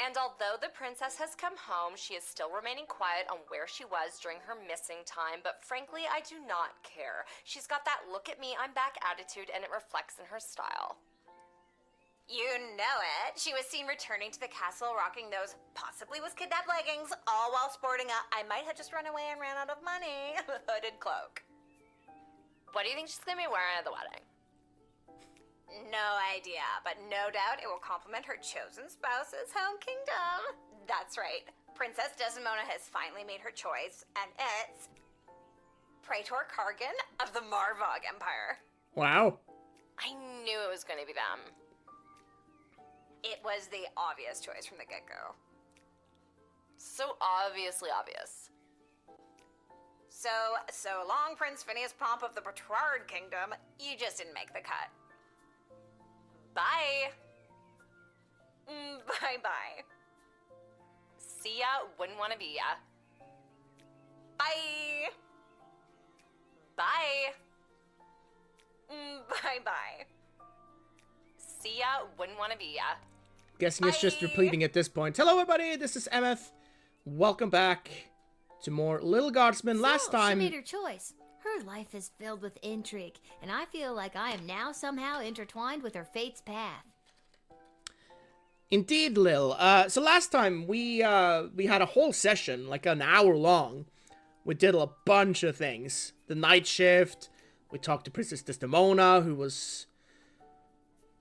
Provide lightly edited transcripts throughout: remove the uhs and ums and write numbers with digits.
And although the princess has come home, she is still remaining quiet on where she was during her missing time, but frankly, I do not care. She's got that look at me, I'm back attitude, and it reflects in her style. You know it. She was seen returning to the castle rocking those possibly was kidnapped leggings, all while sporting a I might have just run away and ran out of money hooded cloak. What do you think she's gonna be wearing at the wedding? No idea, but no doubt it will complement her chosen spouse's home kingdom. That's right. Princess Desdemona has finally made her choice, and it's Praetor Kargan of the Marvog Empire. Wow. I knew it was going to be them. It was the obvious choice from the get-go. So obviously obvious. So long, Prince Phineas Pomp of the Petrard Kingdom. You just didn't make the cut. Bye. Bye-bye. See ya, wouldn't want to be ya. Bye. Bye. Bye-bye. See ya, wouldn't want to be ya. Guessing it's just repeating at this point. Hello everybody, this is Emmeth. Welcome back to more Little Guardsman. Last time... she made her choice. Her life is filled with intrigue, and I feel like I am now somehow intertwined with her fate's path. Indeed, Lil. So last time we had a whole session, like an hour long. We did a bunch of things. The night shift. We talked to Princess Desdemona, who was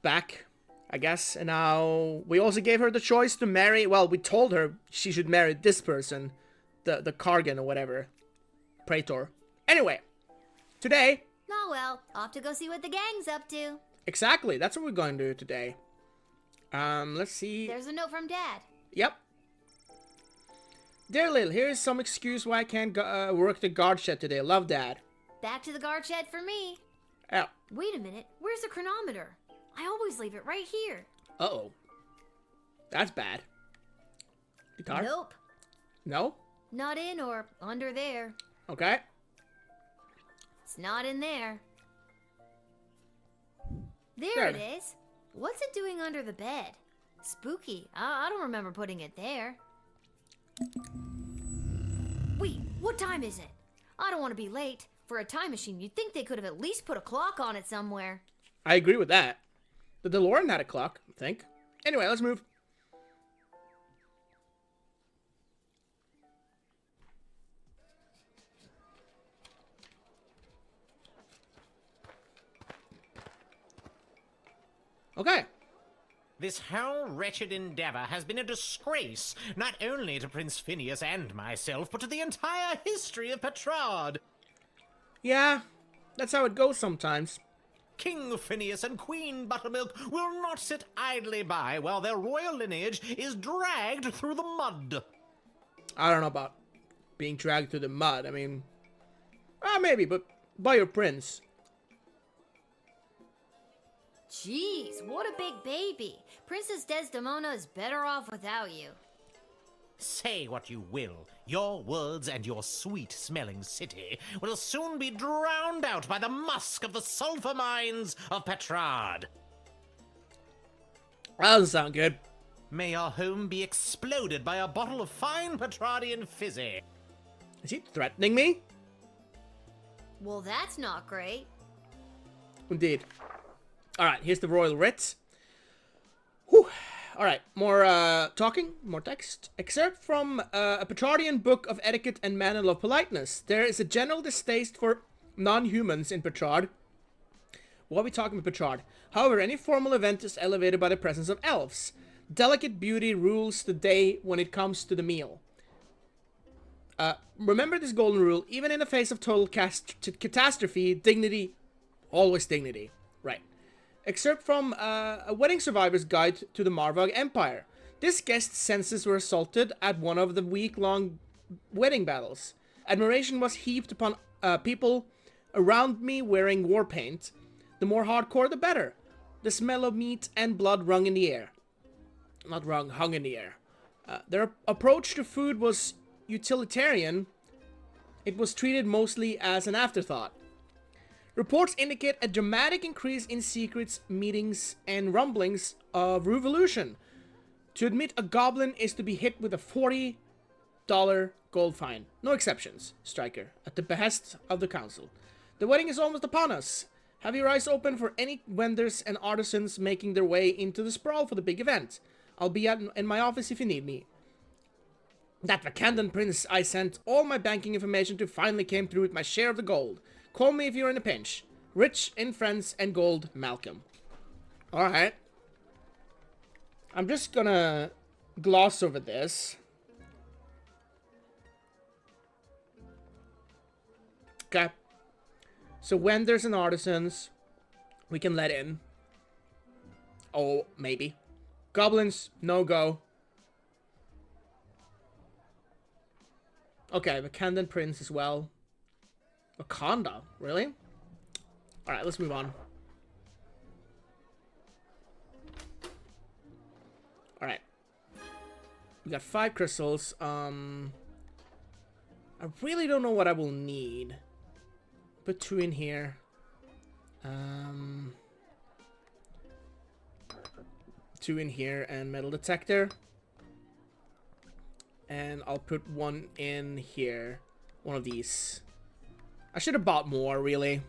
back, I guess. And now we also gave her the choice to marry. Well, we told her she should marry this person, the Kargan or whatever, Praetor. Anyway. Today... Oh well, off to go see what the gang's up to. Exactly, that's what we're going to do today. Let's see... There's a note from Dad. Yep. Dear Lil, here's some excuse why I can't work the guard shed today. Love, Dad. Back to the guard shed for me. Oh. Wait a minute, where's the chronometer? I always leave it right here. Uh-oh. That's bad. Guitar? Nope. No? Not in or under there. Okay. It's not in there. There it is. What's it doing under the bed? Spooky. I don't remember putting it there. Wait, what time is it? I don't want to be late. For a time machine, you'd think they could have at least put a clock on it somewhere. I agree with that. The DeLorean had a clock, I think. Anyway, let's move. Okay. This whole wretched endeavor has been a disgrace, not only to Prince Phineas and myself, but to the entire history of Petrard. Yeah, that's how it goes sometimes. King Phineas and Queen Buttermilk will not sit idly by while their royal lineage is dragged through the mud. I don't know about being dragged through the mud. I mean, maybe, but by your prince. Jeez, what a big baby. Princess Desdemona is better off without you. Say what you will, your words and your sweet-smelling city will soon be drowned out by the musk of the sulfur mines of Petrard. That doesn't sound good. May our home be exploded by a bottle of fine Petrardian fizzy. Is he threatening me? Well, that's not great. Indeed. Alright, here's the royal writ. Whew. Alright, more talking, more text. Excerpt from a Petrardian book of etiquette and manual of politeness. There is a general distaste for non-humans in Petrard. What are we talking about Petrard? However, any formal event is elevated by the presence of elves. Delicate beauty rules the day when it comes to the meal. Remember this golden rule, even in the face of total catastrophe, dignity, always dignity. Right. Excerpt from a wedding survivor's guide to the Marvog Empire. This guest's senses were assaulted at one of the week-long wedding battles. Admiration was heaped upon people around me wearing war paint. The more hardcore, the better. The smell of meat and blood rung in the air. Not rung, hung in the air. Their approach to food was utilitarian. It was treated mostly as an afterthought. Reports indicate a dramatic increase in secrets, meetings, and rumblings of revolution. To admit a goblin is to be hit with a $40 gold fine. No exceptions, Striker, at the behest of the council. The wedding is almost upon us. Have your eyes open for any vendors and artisans making their way into the sprawl for the big event. I'll be in my office if you need me. That Vacandan prince I sent all my banking information to finally came through with my share of the gold. Call me if you're in a pinch. Rich in friends and gold, Malcolm. Alright. I'm just gonna gloss over this. Okay. So vendors and artisans, we can let in. Oh, maybe. Goblins, no go. Okay, Vacandan Prince as well. Wakanda, really? Alright, let's move on. Alright. We got 5 crystals. I really don't know what I will need. Put 2 in here. 2 in here and metal detector. And I'll put 1 in here. One of these. I should have bought more, really.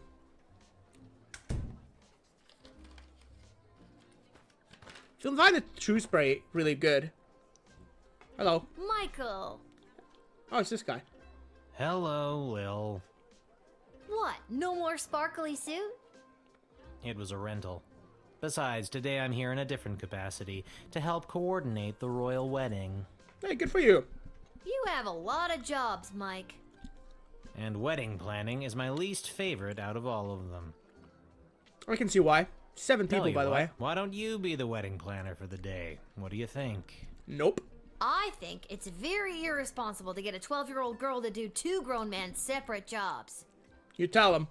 You'll find the true spray really good. Hello. Michael! Oh, it's this guy. Hello, Lil. What, no more sparkly suit? It was a rental. Besides, today I'm here in a different capacity, to help coordinate the royal wedding. Hey, good for you. You have a lot of jobs, Mike. And wedding planning is my least favorite out of all of them. I can see why. 7 Tell people, you by the what, way. Why don't you be the wedding planner for the day? What do you think? Nope. I think it's very irresponsible to get a 12-year-old girl to do 2 grown men's separate jobs. You tell him.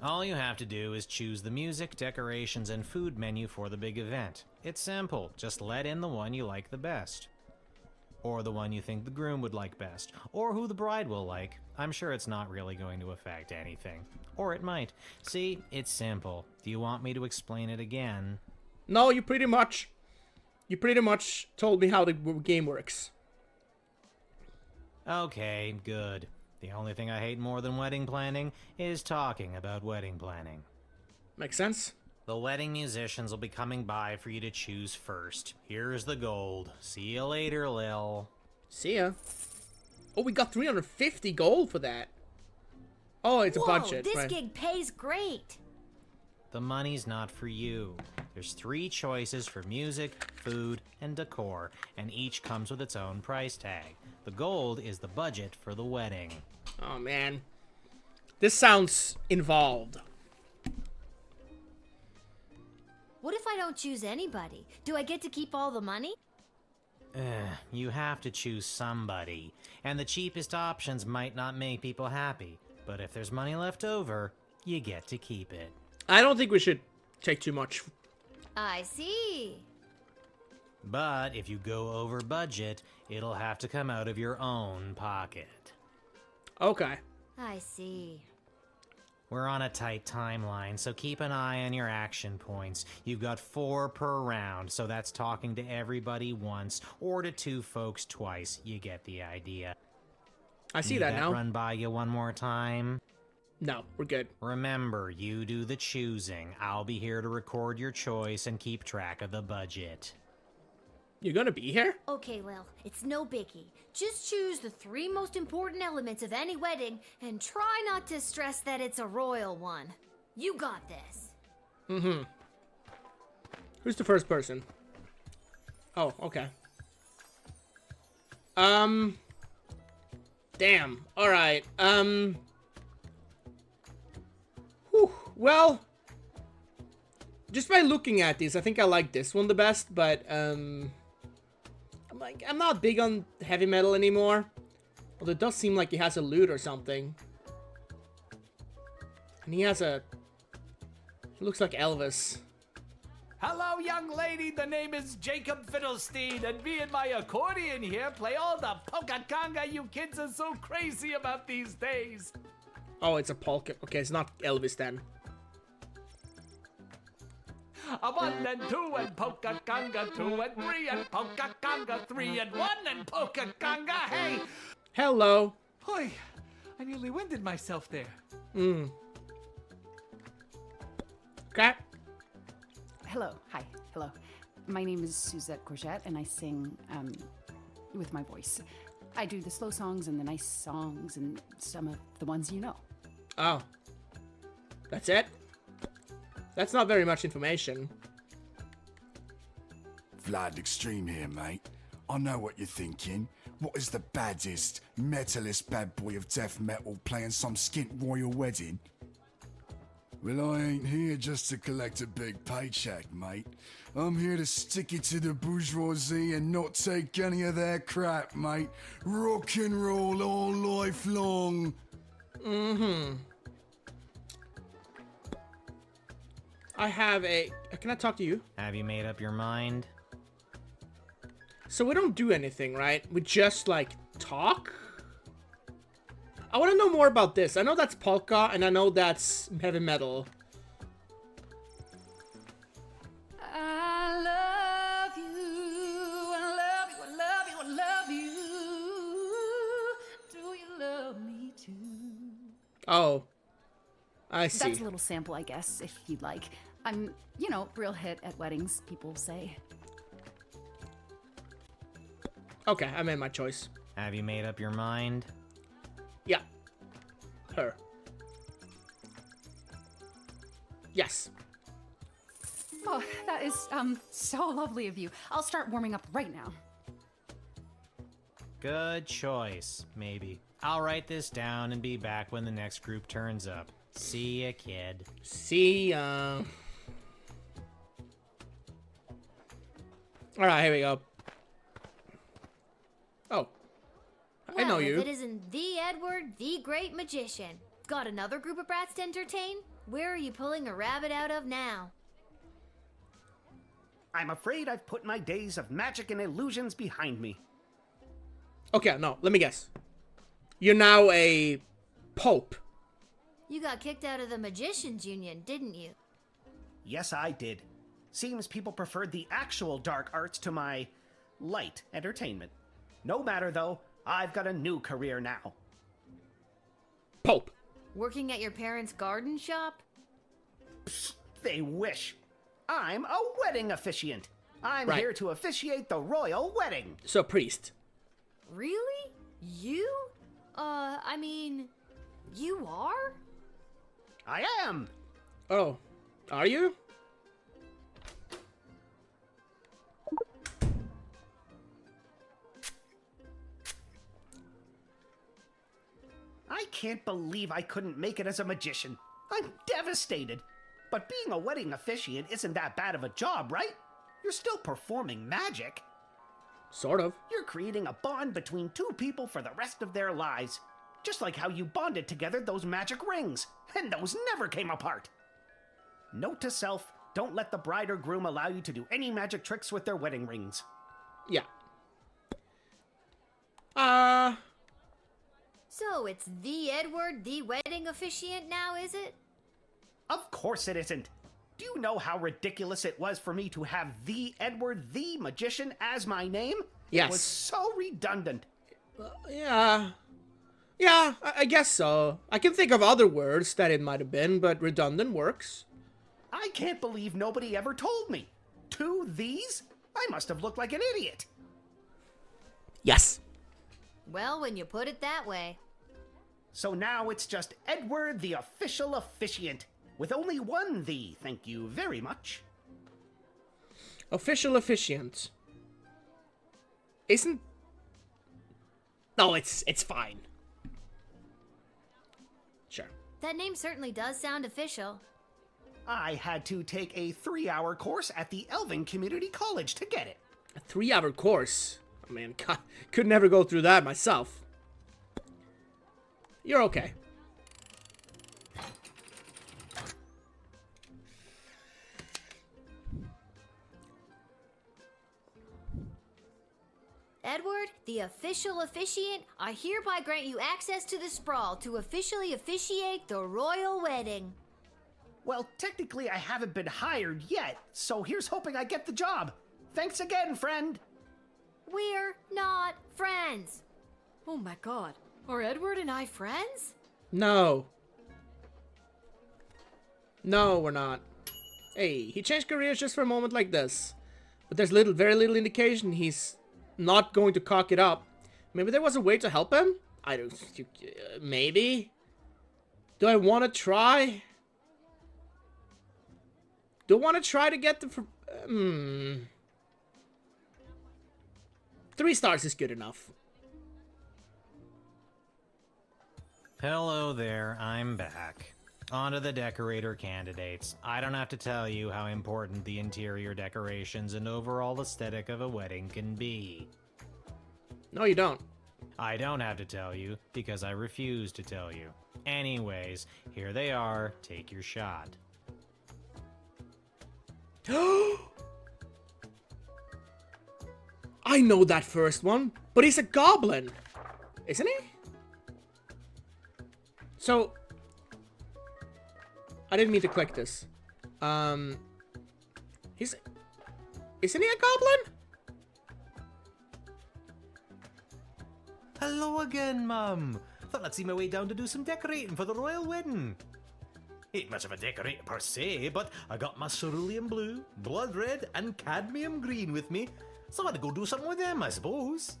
All you have to do is choose the music, decorations, and food menu for the big event. It's simple. Just let in the one you like the best. Or the one you think the groom would like best. Or who the bride will like. I'm sure it's not really going to affect anything. Or it might. See, it's simple. Do you want me to explain it again? No, you pretty much told me how the game works. Okay, good. The only thing I hate more than wedding planning is talking about wedding planning. Makes sense? The wedding musicians will be coming by for you to choose first. Here's the gold. See you later, Lil. See ya. Oh, we got 350 gold for that. Oh, it's Whoa, a budget. this Right. gig pays great. The money's not for you. There's 3 choices for music, food, and decor, and each comes with its own price tag. The gold is the budget for the wedding. Oh, man. This sounds involved. What if I don't choose anybody? Do I get to keep all the money? You have to choose somebody, and the cheapest options might not make people happy. But if there's money left over, you get to keep it. I don't think we should take too much. I see. But if you go over budget, it'll have to come out of your own pocket. Okay. I see. We're on a tight timeline, so keep an eye on your action points. You've got 4 per round, so that's talking to everybody once, or to 2 folks twice. You get the idea. I see Need that now. Run by you one more time. No, we're good. Remember, you do the choosing. I'll be here to record your choice and keep track of the budget. You're gonna be here? Okay, Lil, it's no biggie. Just choose the 3 most important elements of any wedding and try not to stress that it's a royal one. You got this. Mm-hmm. Who's the first person? Oh, okay. Damn. Alright. Whew. Well, just by looking at these, I think I like this one the best, but, I'm not big on heavy metal anymore. Although it does seem like he has a lute or something. And he has a... He looks like Elvis. Hello, young lady. The name is Jacob Fiddlestein, and me and my accordion here play all the polka conga you kids are so crazy about these days. Oh, it's a polka. Okay, it's not Elvis then. A 1 and 2 and polka conga 2 and 3 and polka conga 3 and 1 and polka conga. Hey! Hello. Boy, I nearly winded myself there. Okay. Hello. Hi. Hello. My name is Suzette Courgette, and I sing with my voice. I do the slow songs and the nice songs and some of the ones you know. Oh. That's it? That's not very much information. Vlad Extreme here, mate. I know what you're thinking. What is the baddest, metalist bad boy of death metal playing some skint royal wedding? Well, I ain't here just to collect a big paycheck, mate. I'm here to stick it to the bourgeoisie and not take any of their crap, mate. Rock and roll all life long. I have a... Can I talk to you? Have you made up your mind? So we don't do anything, right? We just, like, talk? I want to know more about this. I know that's polka, and I know that's heavy metal. I love you, I love you, I love you, I love you. Do you love me too? Oh. I see. That's a little sample, I guess, if you'd like. I'm, real hit at weddings, people say. Okay, I made my choice. Have you made up your mind? Yeah. Her. Yes. Oh, that is, so lovely of you. I'll start warming up right now. Good choice, maybe. I'll write this down and be back when the next group turns up. See ya, kid. See ya. Alright, here we go. Oh. I know Well, you. If it isn't the Edward, the great magician. Got another group of brats to entertain? Where are you pulling a rabbit out of now? I'm afraid I've put my days of magic and illusions behind me. Okay, no, let me guess. You're now a pope. You got kicked out of the Magicians Union, didn't you? Yes, I did. Seems people preferred the actual dark arts to my light entertainment. No matter, though, I've got a new career now. Pope. Working at your parents' garden shop? They wish. I'm a wedding officiant. I'm Right. here to officiate the royal wedding. So, priest. Really? You? I mean, you are? I am. Oh, are you? I can't believe I couldn't make it as a magician. I'm devastated. But being a wedding officiant isn't that bad of a job, right? You're still performing magic. Sort of. You're creating a bond between two people for the rest of their lives. Just like how you bonded together those magic rings, and those never came apart. Note to self, don't let the bride or groom allow you to do any magic tricks with their wedding rings. Yeah. So it's the Edward, the wedding officiant now, is it? Of course it isn't. Do you know how ridiculous it was for me to have the Edward the Magician as my name? Yes. It was so redundant. Yeah. Yeah, I guess so. I can think of other words that it might have been, but redundant works. I can't believe nobody ever told me. Two these? I must have looked like an idiot. Yes. Well, when you put it that way. So now it's just Edward the official officiant. With only one "the", thank you very much. Official officiant. Isn't... No, it's fine. Sure. That name certainly does sound official. I had to take a 3-hour course at the Elven Community College to get it. A 3-hour course. I mean, could never go through that myself. You're okay. Edward, the official officiant, I hereby grant you access to the sprawl to officially officiate the royal wedding. Well, technically I haven't been hired yet, so here's hoping I get the job. Thanks again, friend. We're not friends. Oh my god. Are Edward and I friends? No. No, we're not. Hey, he changed careers just for a moment like this. But there's very little indication he's not going to cock it up. Maybe there was a way to help him? I don't... maybe? Do I want to try? Do I want to try to get the... 3 stars is good enough. Hello there, I'm back. On to the decorator candidates. I don't have to tell you how important the interior decorations and overall aesthetic of a wedding can be. No, you don't. I don't have to tell you, because I refuse to tell you. Anyways, here they are. Take your shot. I know that first one, but he's a goblin, isn't he? So, I didn't mean to click this. Isn't he a goblin? Hello again, Mum. Thought I'd see my way down to do some decorating for the royal wedding. Ain't much of a decorator per se, but I got my cerulean blue, blood red, and cadmium green with me, so I had to go do something with them, I suppose.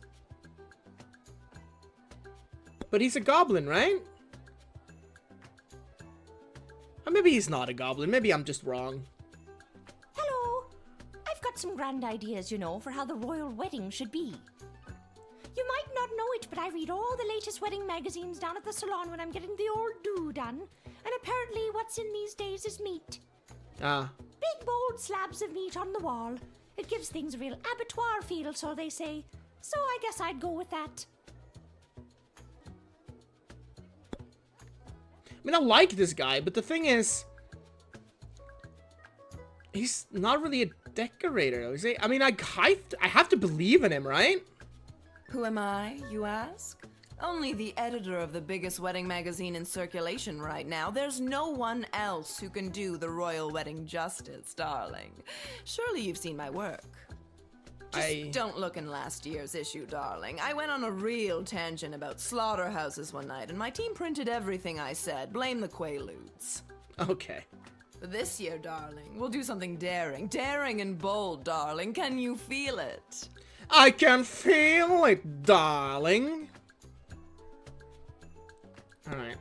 But he's a goblin, right? Or maybe he's not a goblin. Maybe I'm just wrong. Hello. I've got some grand ideas, you know, for how the royal wedding should be. You might not know it, but I read all the latest wedding magazines down at the salon when I'm getting the old do done. And apparently what's in these days is meat. Ah. Big bold slabs of meat on the wall. It gives things a real abattoir feel, so they say. So I guess I'd go with that. I mean, I like this guy, but the thing is... he's not really a decorator, though, is he? I mean, I have to believe in him, right? Who am I, you ask? Only the editor of the biggest wedding magazine in circulation right now. There's no one else who can do the royal wedding justice, darling. Surely you've seen my work. Just don't look in last year's issue, darling. I went on a real tangent about slaughterhouses one night, and my team printed everything I said. Blame the Quaaludes. Okay. But this year, darling, we'll do something daring. Daring and bold, darling. Can you feel it? I can feel it, darling. Alright.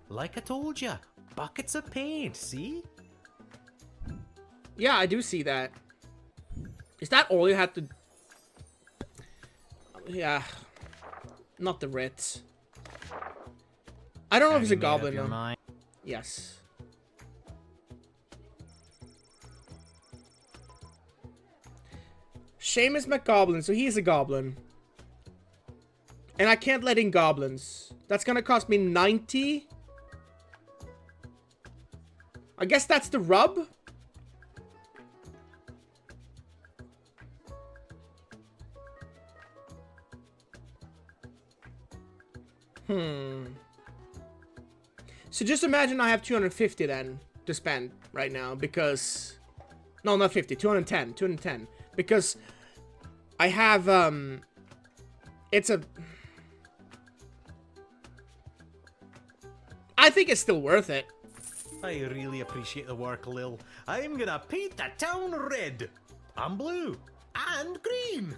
Like I told ya, buckets of paint, see? Yeah, I do see that. Is that all you had to... yeah. Not the Ritz. I don't know if he's a goblin, though. Yes. Seamus McGoblin, so he is a goblin. And I can't let in goblins. That's gonna cost me 90. I guess that's the rub? So just imagine I have 250 then to spend right now because... no, not 50, 210. 210. Because I have, it's a... I think it's still worth it. I really appreciate the work, Lil. I'm gonna paint the town red, and blue, and green.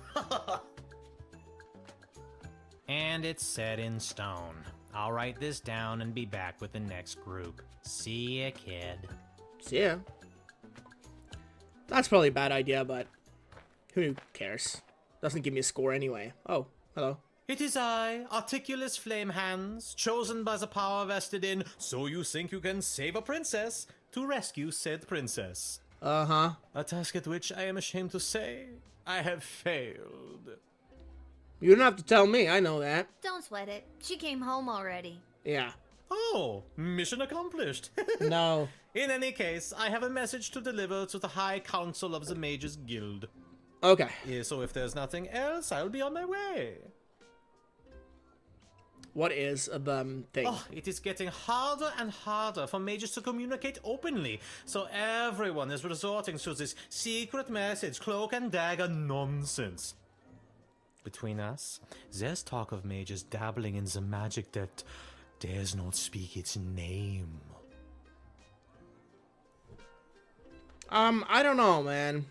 And it's set in stone. I'll write this down and be back with the next group. See ya, kid. See ya. That's probably a bad idea, but who cares? Doesn't give me a score anyway. Oh, hello. It is I, Articulus Flamehands, chosen by the power vested in So You Think You Can Save a Princess, to rescue said princess. Uh-huh. A task at which I am ashamed to say I have failed. You don't have to tell me, I know that. Don't sweat it. She came home already. Yeah. Oh, mission accomplished. No. In any case, I have a message to deliver to the High Council of the Mages Guild. Okay. Yeah, so if there's nothing else, I'll be on my way. What is the thing? Oh, it is getting harder and harder for mages to communicate openly, so everyone is resorting to this secret message, cloak and dagger nonsense. Between us, there's talk of mages dabbling in the magic that dares not speak its name. I don't know, man.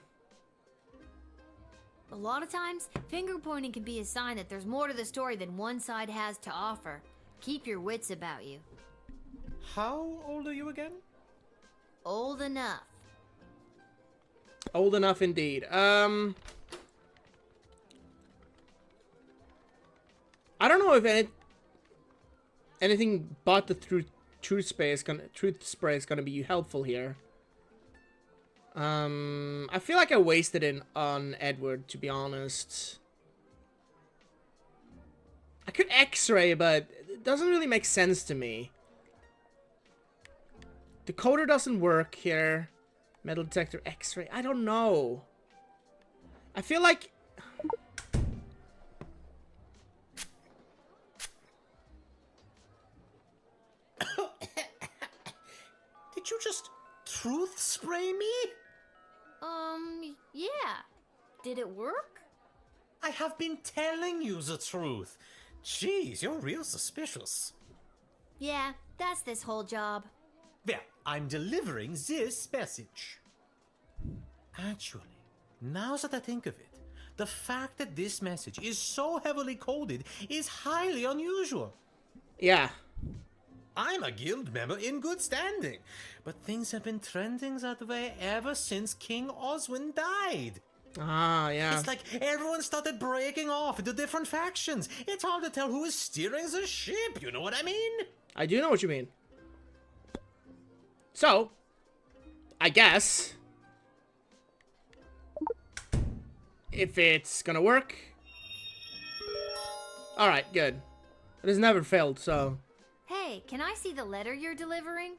A lot of times, finger pointing can be a sign that there's more to the story than one side has to offer. Keep your wits about you. How old are you again? Old enough. Old enough indeed. I don't know if anything but the truth spray is gonna be helpful here. I feel like I wasted it on Edward, to be honest. I could X-ray, but it doesn't really make sense to me. Decoder doesn't work here. Metal detector, X-ray. I don't know. I feel like... Did you just truth spray me? Yeah. Did it work? I have been telling you the truth. Jeez, you're real suspicious. Yeah, that's this whole job. Well, I'm delivering this message. Actually, now that I think of it, the fact that this message is so heavily coded is highly unusual. Yeah. I'm a guild member in good standing, but things have been trending that way ever since King Oswin died. Ah, yeah. It's like everyone started breaking off into different factions. It's hard to tell who is steering the ship, you know what I mean? I do know what you mean. So, I guess... if it's gonna work... Alright, good. It has never failed, so... Hey, can I see the letter you're delivering?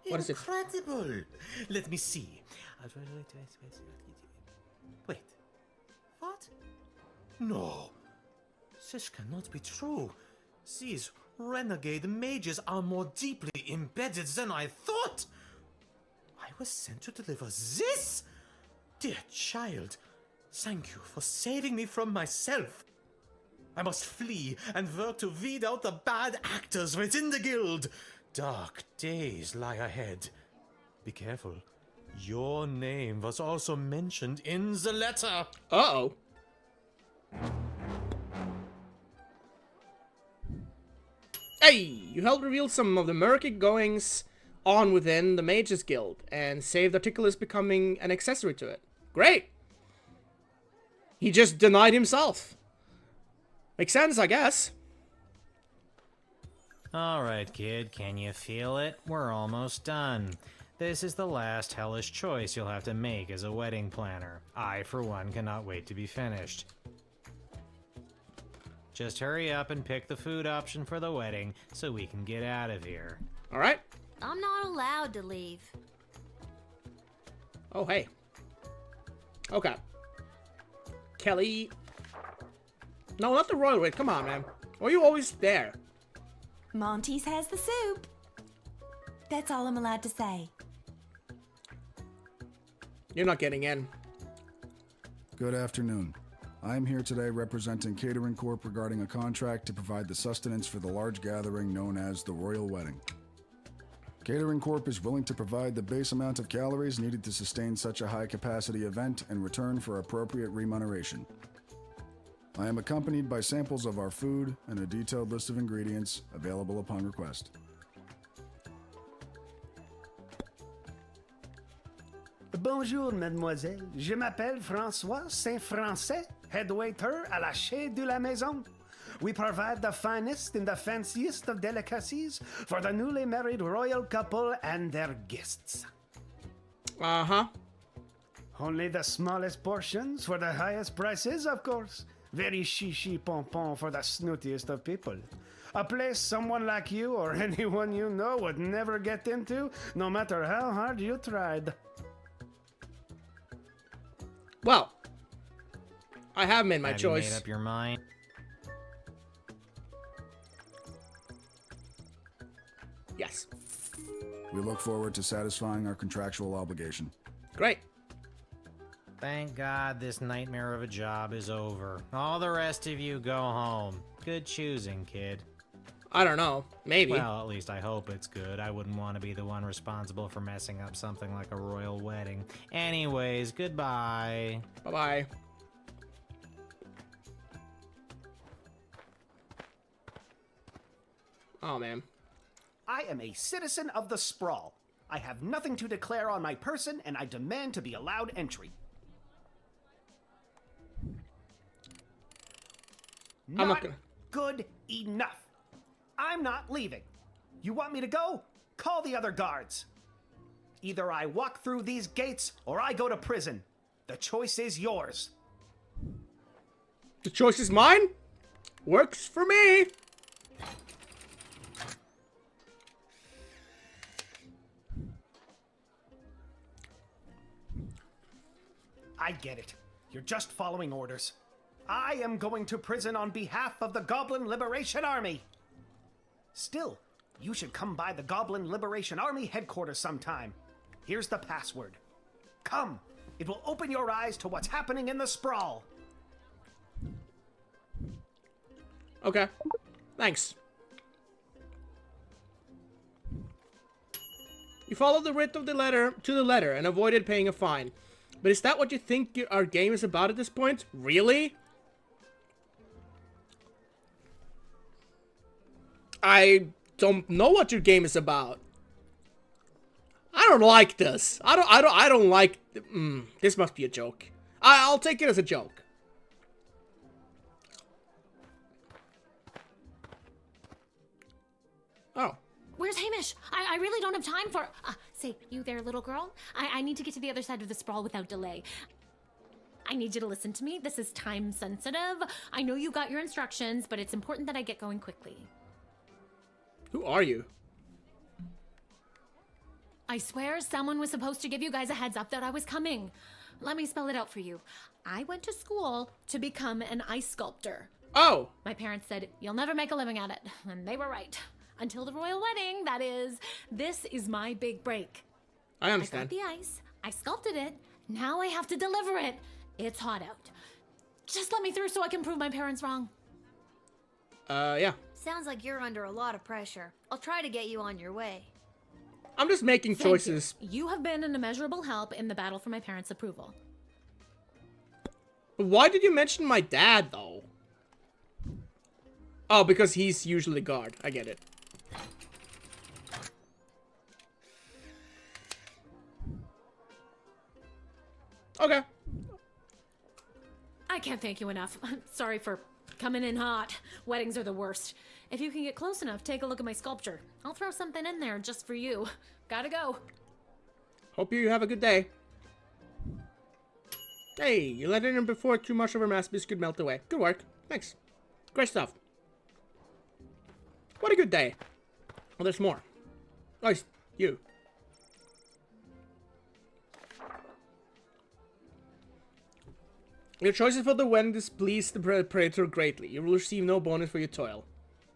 What is it? Incredible! Let me see. Wait. What? No. This cannot be true. These renegade mages are more deeply embedded than I thought. I was sent to deliver this? Dear child, thank you for saving me from myself. I must flee and work to weed out the bad actors within the guild. Dark days lie ahead. Be careful. Your name was also mentioned in the letter. Uh-oh. Hey! You helped reveal some of the murky goings on within the Mages Guild and saved Articulus becoming an accessory to it. Great! He just denied himself. Makes sense, I guess. Alright, kid, can you feel it? We're almost done. This is the last hellish choice you'll have to make as a wedding planner. I, for one, cannot wait to be finished. Just hurry up and pick the food option for the wedding so we can get out of here. Alright. I'm not allowed to leave. Oh, hey. Okay. Kelly. No, not the royal wedding. Come on, man. Why are you always there? Monty's has the soup. That's all I'm allowed to say. You're not getting in. Good afternoon. I am here today representing Catering Corp regarding a contract to provide the sustenance for the large gathering known as the Royal Wedding. Catering Corp is willing to provide the base amount of calories needed to sustain such a high-capacity event in return for appropriate remuneration. I am accompanied by samples of our food and a detailed list of ingredients available upon request. Bonjour, mademoiselle. Je m'appelle François Saint-Français, head waiter à la Chez de la Maison. We provide the finest and the fanciest of delicacies for the newly married royal couple and their guests. Uh-huh. Only the smallest portions for the highest prices, of course. Very chichi pompon for the snootiest of people. A place someone like you or anyone you know would never get into, no matter how hard you tried. Well, I have made my Have choice. you made up your mind? Yes. We look forward to satisfying our contractual obligation. Great. Thank God this nightmare of a job is over. All the rest of you go home. Good choosing, kid. I don't know. Maybe. Well, at least I hope it's good. I wouldn't want to be the one responsible for messing up something like a royal wedding. Anyways, goodbye. Bye-bye. Oh, man. I am a citizen of the Sprawl. I have nothing to declare on my person, and I demand to be allowed entry. I'm not Not gonna- good enough. I'm not leaving. You want me to go? Call the other guards. Either I walk through these gates or I go to prison. The choice is yours. The choice is mine. Works for me. I get it. You're just following orders. I am going to prison on behalf of the Goblin Liberation Army. Still, you should come by the Goblin Liberation Army headquarters sometime. Here's the password. Come. It will open your eyes to what's happening in the Sprawl. Okay. Thanks. You followed the writ of the letter to the letter and avoided paying a fine. But is that what you think our game is about at this point? Really? I don't know what your game is about. I don't like this. I don't like. This must be a joke. I'll take it as a joke. Oh. Where's Hamish? I really don't have time for... say, you there, little girl? I need to get to the other side of the sprawl without delay. I need you to listen to me. This is time sensitive. I know you got your instructions, but it's important that I get going quickly. Who are you? I swear someone was supposed to give you guys a heads up that I was coming. Let me spell it out for you. I went to school to become an ice sculptor. Oh. My parents said, you'll never make a living at it. And they were right. Until the royal wedding, that is. This is my big break. I understand. I got the ice. I sculpted it. Now I have to deliver it. It's hot out. Just let me through so I can prove my parents wrong. Yeah. Sounds like you're under a lot of pressure. I'll try to get you on your way. I'm just making choices. You have been an immeasurable help in the battle for my parents' approval. Why did you mention my dad, though? Oh, because he's usually guard. I get it. Okay. I can't thank you enough. Sorry for coming in hot. Weddings are the worst. If you can get close enough, take a look at my sculpture. I'll throw something in there just for you. Gotta go. Hope you have a good day. Hey, you let it in before too much of our mass biscuit melt away. Good work. Thanks. Great stuff. What a good day. Oh, there's more. Oh, it's you. Your choices for the wedding displease the Praetor greatly. You will receive no bonus for your toil.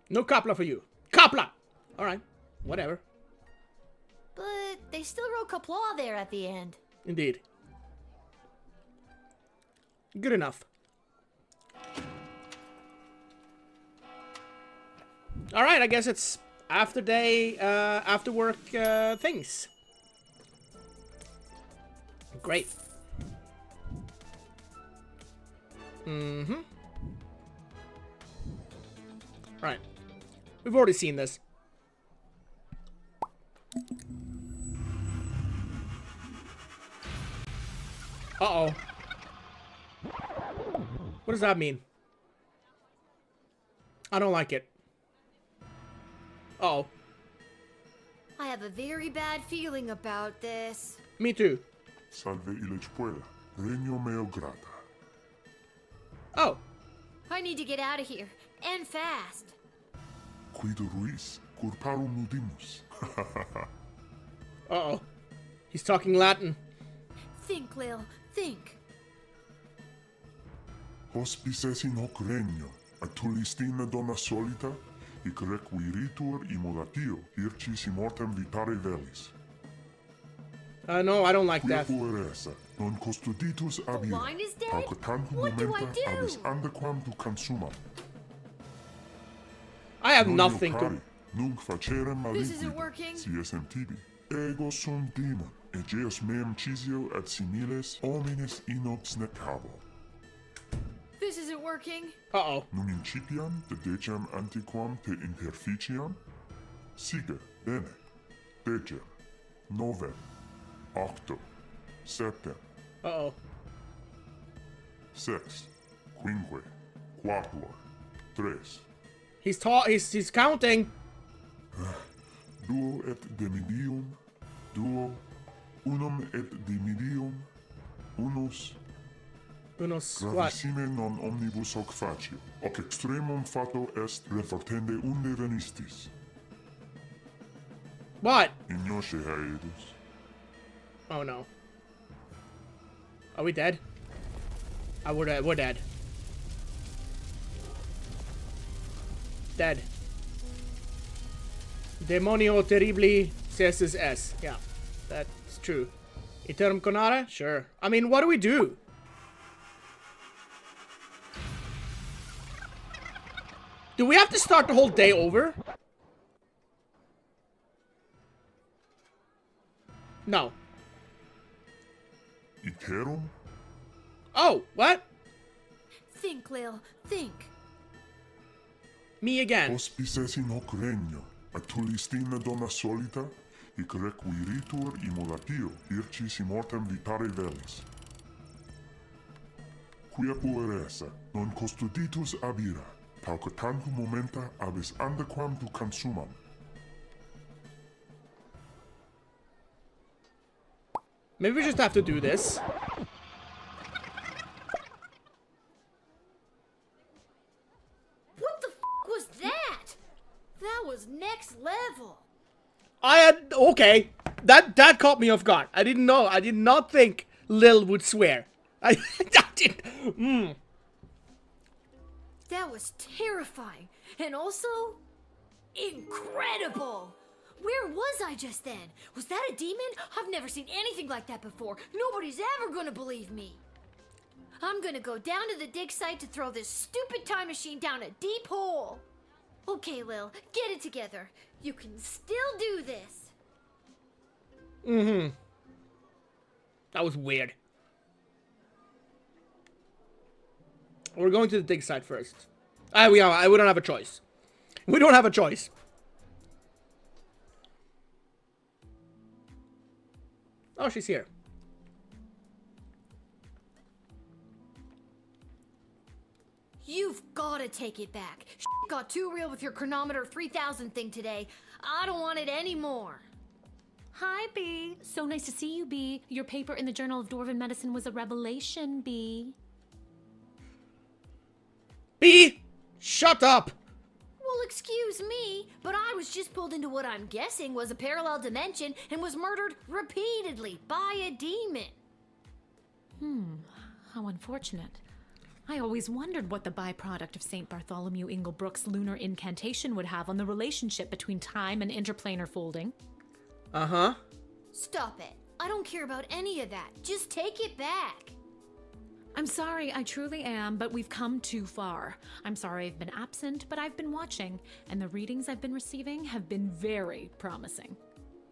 No Kapla for you. Kapla! Alright. Whatever. But they still wrote Kapla there at the end. Indeed. Good enough. Alright, I guess it's after day, after work things. Great. Mm-hmm. Right. We've already seen this. Uh-oh. What does that mean? I don't like it. Uh-oh. I have a very bad feeling about this. Me too. Salve Ilechpuela. Regno meo grata. Oh. I need to get out of here. And fast. Guido Ruiz. Curparum nudimus. Uh-oh. He's talking Latin. Think, Lil. Think. Hospices in hoc regno, atulistina donna solita, hic requiritur immodatio, ircis immortem vitare velis. No, I don't like Quia that. puer esse, non custoditus abire, wine is dead? pauca tantum What do I momenta do? abis andequam tu consumam. I have Non nothing cari, to... nunc facerem This isn't maliquid, working. si esem tibi. Ego sum demon, egeus meum cisio et similes homines inops necabo. This isn't working. Uh-oh. Nun incipiam dedecem antiquam te interficiam? Sige, bene. Decem, novem, octo, septem, Uh-oh. sex, quinque, quatuor, tres, He's counting. duo et demidium, duo, unum et demidium, unus, Unos... What? gravissime non omnibus hoc facio, hoc extremum fato est refortende unde venistis. What? Ignosce haedus. Oh, no. Are we dead? We're dead. Dead. Demonio terribly cessus es. Yeah, that's true. Iterum conare? Sure. I mean, what do we do? Do we have to start the whole day over? No. Iterum? Oh, what? Think, Lil. Think. Me again. Hospices in hoc regno, atulistina donna solita, hic requiritur immodatio, ircis immortem vitare velis. Quia puer esse, non custoditus abira, pauca tantum momenta abis andequam tu consumam. Maybe we just have to do this. What the was that? That was next level. Okay. That caught me off guard. I didn't know. I did not think Lil would swear. I didn't. That was terrifying. And also, incredible. Where was I just then? Was that a demon? I've never seen anything like that before. Nobody's ever gonna believe me. I'm gonna go down to the dig site to throw this stupid time machine down a deep hole. Okay, Lil, get it together. You can still do this. Mm-hmm. That was weird. We're going to the dig site first. We don't have a choice. We don't have a choice. Oh, she's here. You've gotta take it back. Got too real with your chronometer 3000 thing today. I don't want it anymore. Hi, B. So nice to see you, B. Your paper in the Journal of Dwarven Medicine was a revelation, B. B! Shut up! Well, excuse me, but I was just pulled into what I'm guessing was a parallel dimension and was murdered repeatedly by a demon. How unfortunate. I always wondered what the byproduct of St. Bartholomew Inglebrook's lunar incantation would have on the relationship between time and interplanar folding. Uh-huh. Stop it. I don't care about any of that. Just take it back. I'm sorry, I truly am, but we've come too far. I'm sorry I've been absent, but I've been watching, and the readings I've been receiving have been very promising.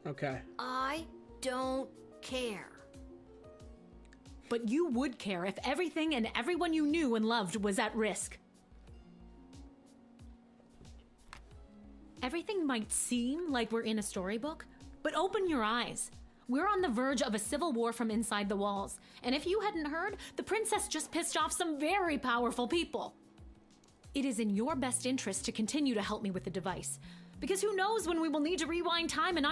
Okay. I don't care. But you would care if everything and everyone you knew and loved was at risk. Everything might seem like we're in a storybook, but open your eyes. We're on the verge of a civil war from inside the walls, and if you hadn't heard, the princess just pissed off some very powerful people. It is in your best interest to continue to help me with the device, because who knows when we will need to rewind time and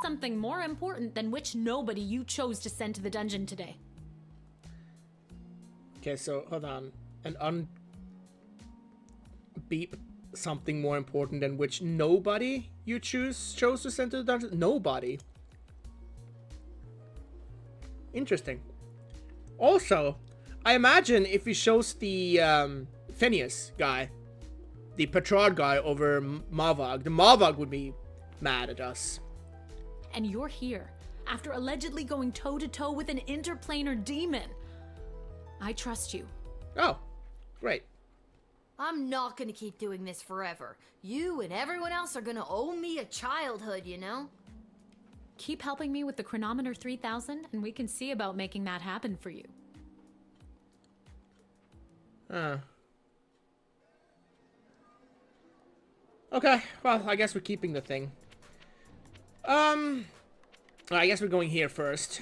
something more important than which nobody you chose to send to the dungeon today. Okay, so hold on. And beep something more important than which nobody you chose to send to the dungeon? Nobody. Interesting. Also, I imagine if he shows the Phineas guy, the Petrard guy over Mavag, the Mavag would be mad at us. And you're here, after allegedly going toe-to-toe with an interplanar demon. I trust you. Oh, great. I'm not gonna keep doing this forever. You and everyone else are gonna owe me a childhood, you know? Keep helping me with the Chronometer 3000, and we can see about making that happen for you. Okay, well, I guess we're keeping the thing. I guess we're going here first.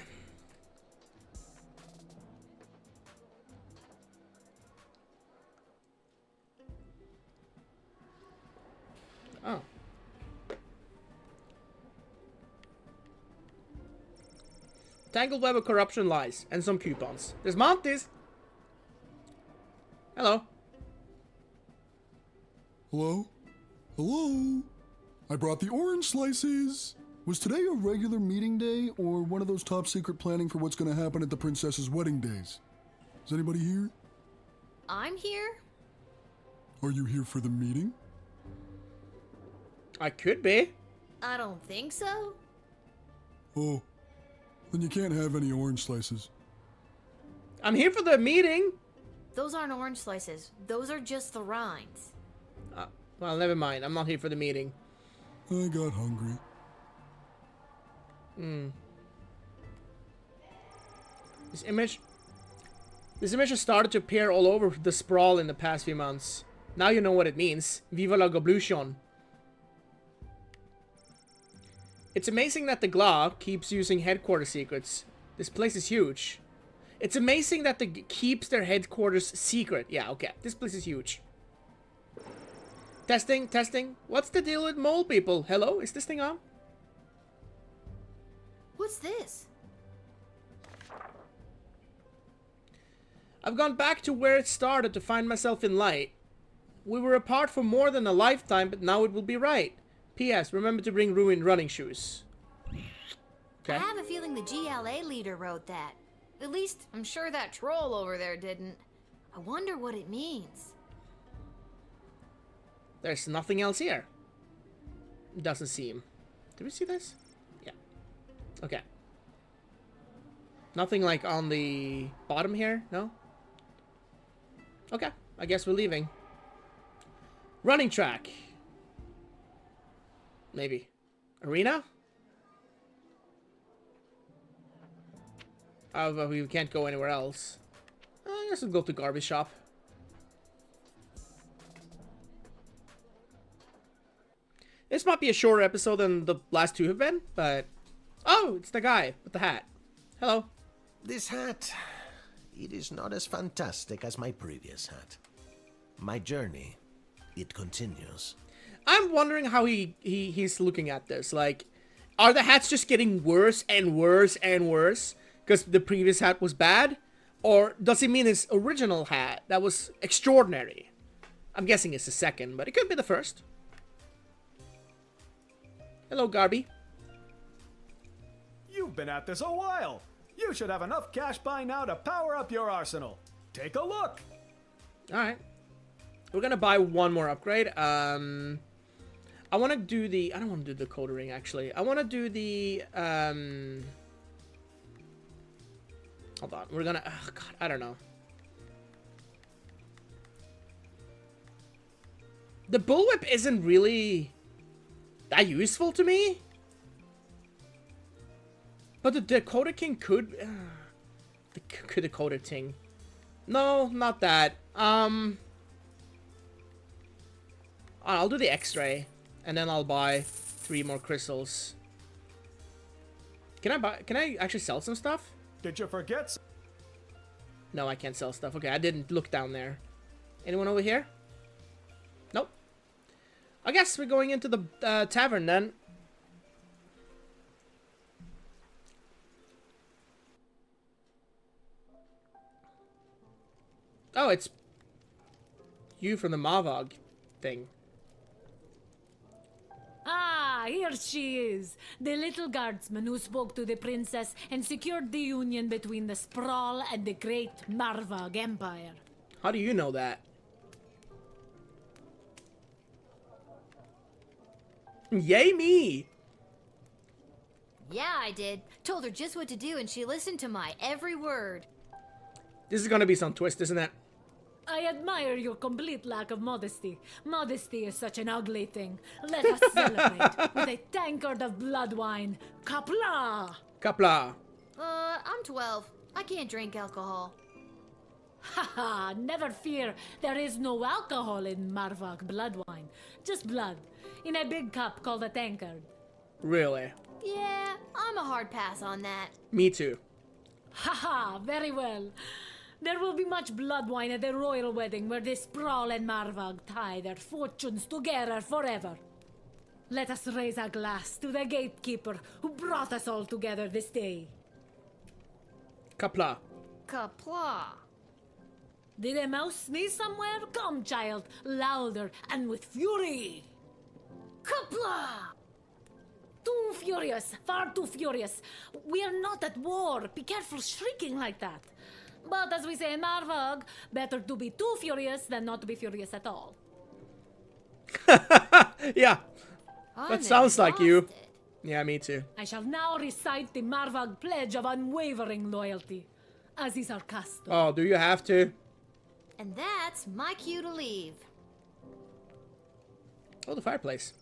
Oh. Tangled web of corruption lies, and some coupons. There's Montes! Hello. Hello? Hello? I brought the orange slices! Was today a regular meeting day, or one of those top secret planning for what's gonna happen at the princess's wedding days? Is anybody here? I'm here? Are you here for the meeting? I could be. I don't think so. Oh, then you can't have any orange slices. I'm here for the meeting. Those aren't orange slices. Those are just the rinds. Well, never mind. I'm not here for the meeting. I got hungry. This image has started to appear all over the sprawl in the past few months. Now you know what it means. Viva la Goblution. It's amazing that the GLA keeps using headquarters secrets. This place is huge. It's amazing that the keeps their headquarters secret. Yeah, okay. This place is huge. Testing, testing. What's the deal with mole people? Hello? Is this thing on? What's this? I've gone back to where it started to find myself in light. We were apart for more than a lifetime, but now it will be right. P.S. Remember to bring ruined running shoes. Okay. I have a feeling the GLA leader wrote that. At least, I'm sure that troll over there didn't. I wonder what it means. There's nothing else here. Doesn't seem. Did we see this? Yeah. Okay. Nothing like on the bottom here? No? Okay. I guess we're leaving. Running track. Maybe. Arena? Oh, but we can't go anywhere else. I guess we'll go to garbage shop. This might be a shorter episode than the last two have been, but... Oh, it's the guy with the hat. Hello. This hat, it is not as fantastic as my previous hat. My journey, it continues. I'm wondering how he's looking at this. Like, are the hats just getting worse and worse and worse because the previous hat was bad? Or does he mean his original hat that was extraordinary? I'm guessing it's the second, but it could be the first. Hello, Garby. You've been at this a while. You should have enough cash by now to power up your arsenal. Take a look. Alright. We're gonna buy one more upgrade. I want to do the... I don't want to do the Coda Ring, actually. I want to do the... Hold on. We're gonna... Oh, God. I don't know. The Bullwhip isn't really that useful to me. But the Dakota King could... the Dakota King. No, not that. I'll do the X-Ray. And then I'll buy 3 more crystals. Can I actually sell some stuff? Did you forget? No, I can't sell stuff. Okay, I didn't look down there. Anyone over here? Nope. I guess we're going into the tavern then. Oh, it's you from the Mavog thing. Ah, Here she is, the little guardsman who spoke to the princess and secured the union between the Sprawl and the great Marvog Empire. How do you know that? Yay me! Yeah, I did. Told her just what to do, and she listened to my every word. This is gonna be some twist, isn't it? I admire your complete lack of modesty. Modesty is such an ugly thing. Let us celebrate with a tankard of blood wine. Kapla! Kapla. I'm 12. I can't drink alcohol. Haha, never fear. There is no alcohol in Marvog blood wine. Just blood. In a big cup called a tankard. Really? Yeah, I'm a hard pass on that. Me too. Haha, very well. There will be much blood wine at the royal wedding where the Sprawl and Marvog tie their fortunes together forever. Let us raise a glass to the gatekeeper who brought us all together this day. Kapla. Kapla. Did a mouse sneeze somewhere? Come, child, louder and with fury. Kapla! Too furious, far too furious. We are not at war. Be careful shrieking like that. But as we say in Marvog, better to be too furious than not to be furious at all. Yeah, that sounds like you. Yeah, me too. I shall now recite the Marvog pledge of unwavering loyalty, as is our custom. Oh, do you have to? And that's my cue to leave. Oh, the fireplace.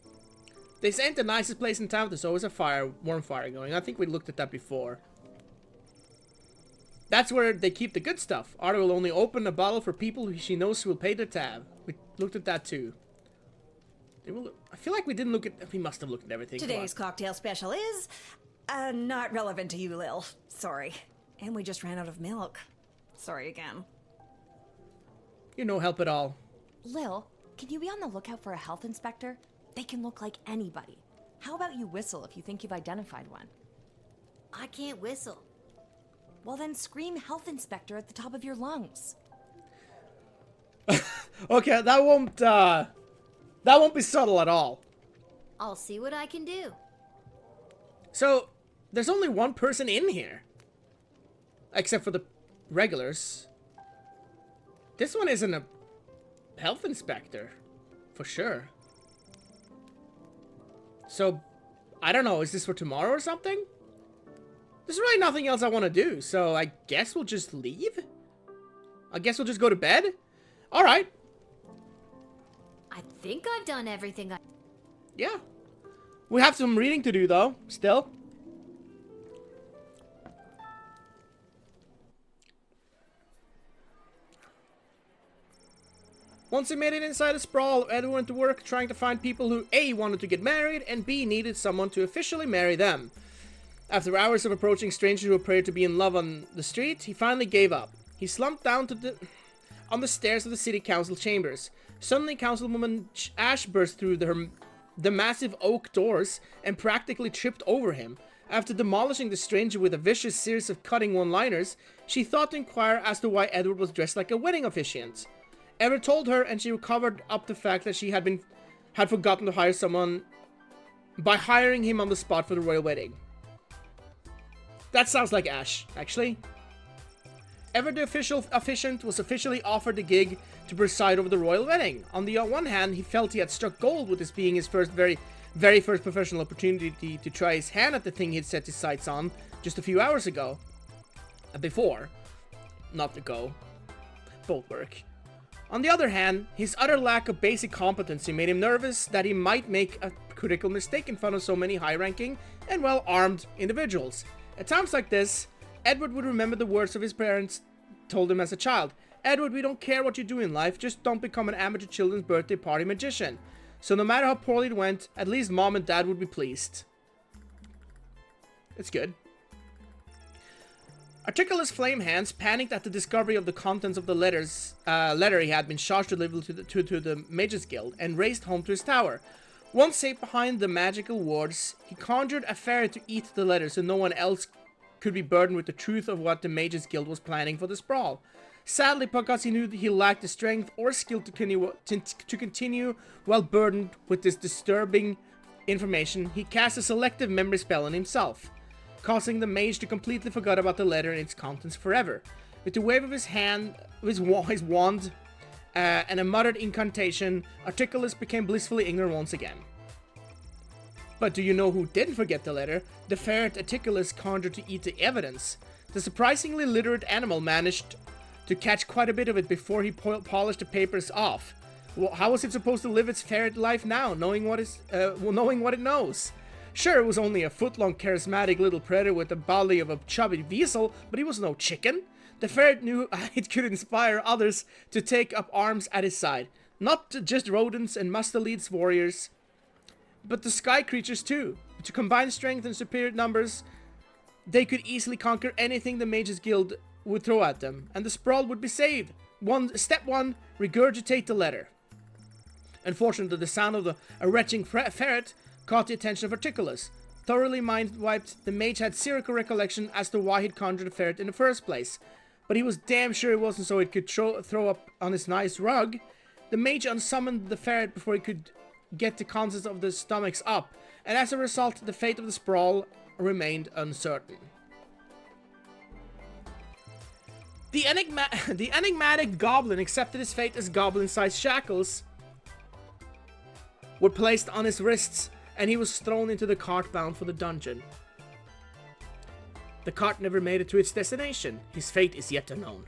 This ain't the nicest place in town. There's always a fire, warm fire going. I think we looked at that before. That's where they keep the good stuff. Arda will only open a bottle for people who she knows will pay their tab. We looked at that too. I feel like we didn't look at... We must have looked at everything. Today's cocktail special is... not relevant to you, Lil. Sorry. And we just ran out of milk. Sorry again. You're no help at all. Lil, can you be on the lookout for a health inspector? They can look like anybody. How about you whistle if you think you've identified one? I can't whistle. Well then scream health inspector at the top of your lungs. Okay, that won't be subtle at all. I'll see what I can do. So, there's only one person in here. Except for the regulars. This one isn't a health inspector. For sure. So, I don't know, is this for tomorrow or something? There's really nothing else I want to do, so I guess we'll just leave? I guess we'll just go to bed? Alright. I think I've done everything I... Yeah. We have some reading to do, though, still. Once he made it inside the Sprawl, Ed went to work trying to find people who A, wanted to get married, and B, needed someone to officially marry them. After hours of approaching strangers who appeared to be in love on the street, he finally gave up. He slumped down on the stairs of the city council chambers. Suddenly, Councilwoman Ash burst through the massive oak doors and practically tripped over him. After demolishing the stranger with a vicious series of cutting one-liners, she thought to inquire as to why Edward was dressed like a wedding officiant. Edward told her, and she covered up the fact that she had forgotten to hire someone by hiring him on the spot for the royal wedding. That sounds like Ash, actually. Edward the officiant was officially offered the gig to preside over the royal wedding. On the one hand, he felt he had struck gold with this being his very first professional opportunity to try his hand at the thing he'd set his sights on just a few hours ago. Before. Not ago. Both work. On the other hand, his utter lack of basic competency made him nervous that he might make a critical mistake in front of so many high-ranking and well-armed individuals. At times like this, Edward would remember the words of his parents told him as a child. Edward, we don't care what you do in life, just don't become an amateur children's birthday party magician. So no matter how poorly it went, at least mom and dad would be pleased. It's good. Articulous Flame Hands panicked at the discovery of the contents of the letter he had been charged to deliver to the Mages Guild and raced home to his tower. Once safe behind the magical wards, he conjured a fairy to eat the letter so no one else could be burdened with the truth of what the Mages Guild was planning for the Sprawl. Sadly, because he knew that he lacked the strength or skill to continue while burdened with this disturbing information, he cast a selective memory spell on himself, causing the mage to completely forget about the letter and its contents forever. With the wave of his hand, his wand, and a muttered incantation, Articulus became blissfully ignorant once again. But do you know who didn't forget the letter? The ferret Articulus conjured to eat the evidence. The surprisingly literate animal managed to catch quite a bit of it before he polished the papers off. Well, how was it supposed to live its ferret life now, knowing what it knows? Sure, it was only a foot-long charismatic little predator with the body of a chubby weasel, but he was no chicken. The ferret knew it could inspire others to take up arms at his side. Not just rodents and mustelids warriors, but the sky creatures too. To combine strength and superior numbers, they could easily conquer anything the Mages Guild would throw at them, and the sprawl would be saved. Step 1, regurgitate the letter. Unfortunately, the sound of a retching ferret caught the attention of Articulus. Thoroughly mind-wiped, the mage had zero recollection as to why he'd conjured the ferret in the first place. But he was damn sure it wasn't so it could throw up on his nice rug. The mage unsummoned the ferret before he could get the contents of the stomachs up, and as a result, the fate of the sprawl remained uncertain. The enigmatic goblin accepted his fate as goblin-sized shackles were placed on his wrists, and he was thrown into the cart bound for the dungeon. The cart never made it to its destination. His fate is yet unknown.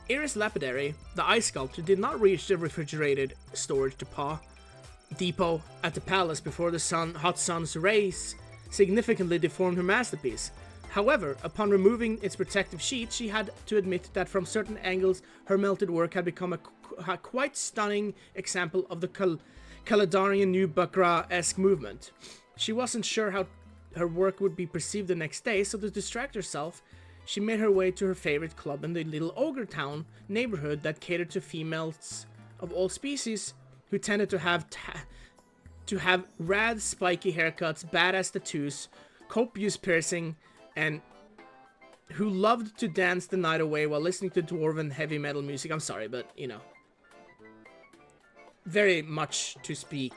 Iris Lapidary, the ice sculptor, did not reach the refrigerated storage depot at the palace before the hot sun's rays significantly deformed her masterpiece. However, upon removing its protective sheet, she had to admit that from certain angles, her melted work had become a quite stunning example of the Caledonian New Baccarat-esque movement. She wasn't sure how her work would be perceived the next day, so to distract herself, she made her way to her favorite club in the little Ogre Town neighborhood that catered to females of all species who tended to have rad, spiky haircuts, badass tattoos, copious piercing, and who loved to dance the night away while listening to dwarven heavy metal music. I'm sorry, but, you know, very much to speak.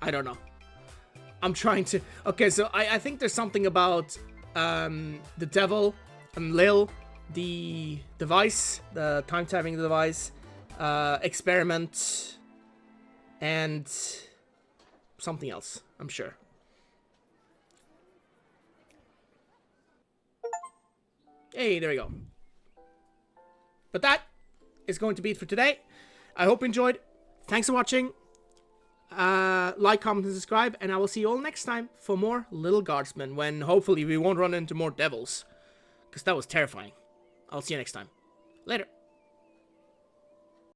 I don't know. I'm trying to... Okay, so I think there's something about the devil and Lil, the device, the time-traveling device, experiment, and something else, I'm sure. Hey, there we go. But that is going to be it for today. I hope you enjoyed. Thanks for watching. Like, comment, and subscribe, and I will see you all next time for more Little Guardsman, when hopefully we won't run into more devils, because that was terrifying. I'll see you next time. Later.